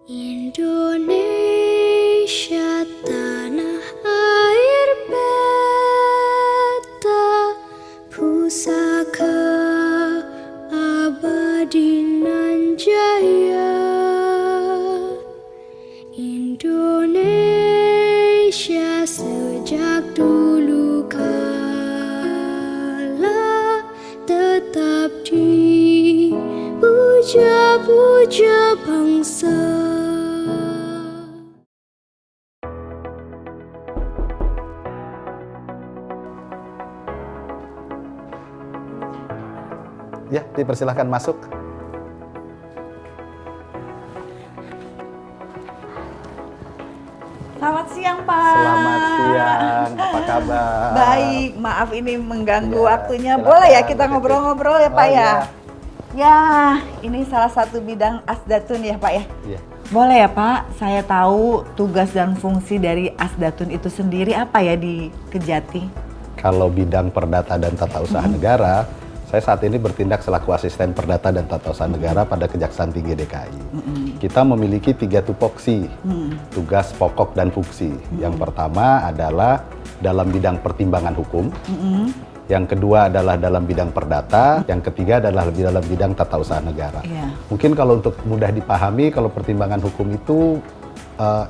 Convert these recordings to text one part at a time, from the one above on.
Indonesia tanah air beta, pusaka abadi nan jaya. Indonesia sejak dulu kala tetap dipuja-puja bangsa. Ya, dipersilahkan masuk. Selamat siang, Pak. Selamat siang, apa kabar? Baik, maaf ini mengganggu Ya, waktunya. silakan. Boleh ya kita ngobrol-ngobrol ya, Pak Oh, ya? iya. Ya, ini salah satu bidang Asdatun ya, Pak ya? Iya. Boleh ya, Pak? Saya tahu tugas dan fungsi dari Asdatun itu sendiri apa ya di Kejati? Kalau bidang perdata dan tata usaha negara, saya saat ini bertindak selaku asisten perdata dan tata usaha negara pada Kejaksaan Tinggi DKI. Kita memiliki 3 tupoksi, tugas pokok dan fungsi. Yang pertama adalah dalam bidang pertimbangan hukum, yang kedua adalah dalam bidang perdata, yang ketiga adalah dalam bidang tata usaha negara. Iya. Mungkin kalau untuk mudah dipahami, kalau pertimbangan hukum itu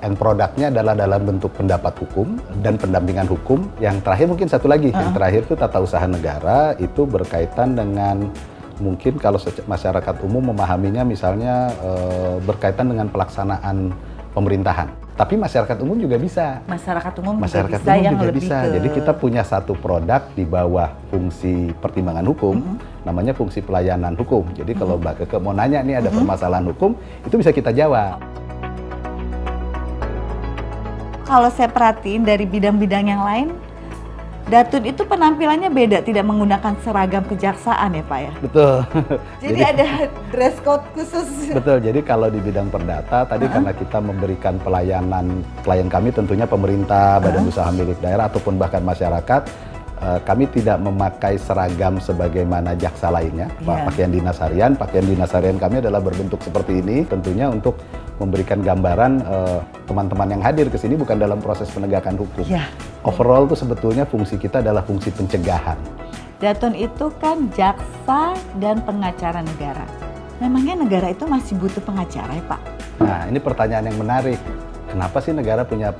end produknya adalah dalam bentuk pendapat hukum dan pendampingan hukum. Yang terakhir mungkin satu lagi, yang terakhir itu tata usaha negara, itu berkaitan dengan mungkin kalau masyarakat umum memahaminya misalnya berkaitan dengan pelaksanaan pemerintahan. Tapi masyarakat umum juga bisa. Masyarakat umum Masyarakat juga bisa umum yang juga lebih bisa. ke... Jadi kita punya satu produk di bawah fungsi pertimbangan hukum, namanya fungsi pelayanan hukum. Jadi kalau Mbak Keke mau nanya nih ada permasalahan hukum, itu bisa kita jawab. Kalau saya perhatiin dari bidang-bidang yang lain, Datun itu penampilannya beda, tidak menggunakan seragam kejaksaan ya, Pak ya? Betul. Jadi ada dress code khusus. Betul, jadi kalau di bidang perdata tadi karena kita memberikan pelayanan, klien kami tentunya pemerintah, badan usaha milik daerah ataupun bahkan masyarakat, kami tidak memakai seragam sebagaimana jaksa lainnya. Iya. Pakaian dinas harian kami adalah berbentuk seperti ini, tentunya untuk memberikan gambaran teman-teman yang hadir ke sini bukan dalam proses penegakan hukum. Iya. Overall itu sebetulnya fungsi kita adalah fungsi pencegahan. Datun itu kan jaksa dan pengacara negara. Memangnya negara itu masih butuh pengacara ya, Pak? Nah, ini pertanyaan yang menarik. Kenapa sih negara punya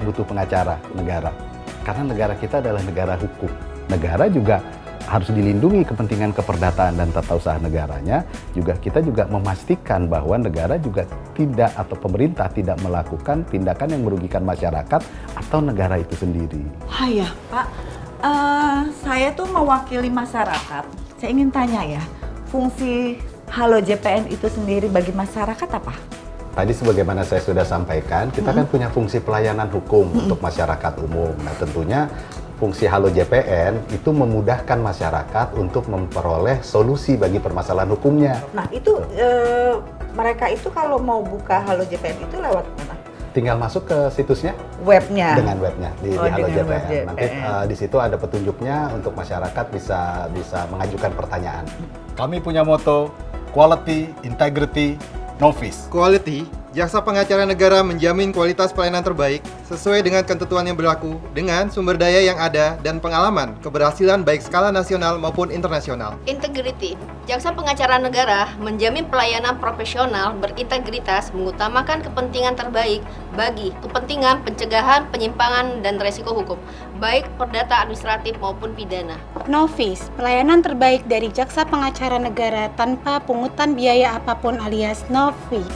butuh pengacara negara? Karena negara kita adalah negara hukum. Negara juga harus dilindungi kepentingan keperdataan dan tata usaha negaranya. Kita juga memastikan bahwa negara juga tidak atau pemerintah tidak melakukan tindakan yang merugikan masyarakat atau negara itu sendiri. Ya, Pak. Saya tuh mewakili masyarakat. Saya ingin tanya ya, fungsi Halo JPN itu sendiri bagi masyarakat apa? Tadi sebagaimana saya sudah sampaikan, kita kan punya fungsi pelayanan hukum untuk masyarakat umum. Nah, tentunya fungsi Halo JPN itu memudahkan masyarakat untuk memperoleh solusi bagi permasalahan hukumnya. Nah, itu mereka itu kalau mau buka Halo JPN itu lewat mana? Tinggal masuk ke situsnya Webnya? dengan webnya di Halo dengan web JPN. Nanti di situ ada petunjuknya untuk masyarakat bisa mengajukan pertanyaan. Kami punya moto Quality, Integrity, No Fees. Quality, jaksa pengacara negara menjamin kualitas pelayanan terbaik sesuai dengan ketentuan yang berlaku dengan sumber daya yang ada dan pengalaman keberhasilan baik skala nasional maupun internasional. Integrity, jaksa pengacara negara menjamin pelayanan profesional berintegritas mengutamakan kepentingan terbaik bagi kepentingan pencegahan, penyimpangan, dan resiko hukum, baik perdata administratif maupun pidana. No fees, pelayanan terbaik dari jaksa pengacara negara tanpa pungutan biaya apapun alias no fee.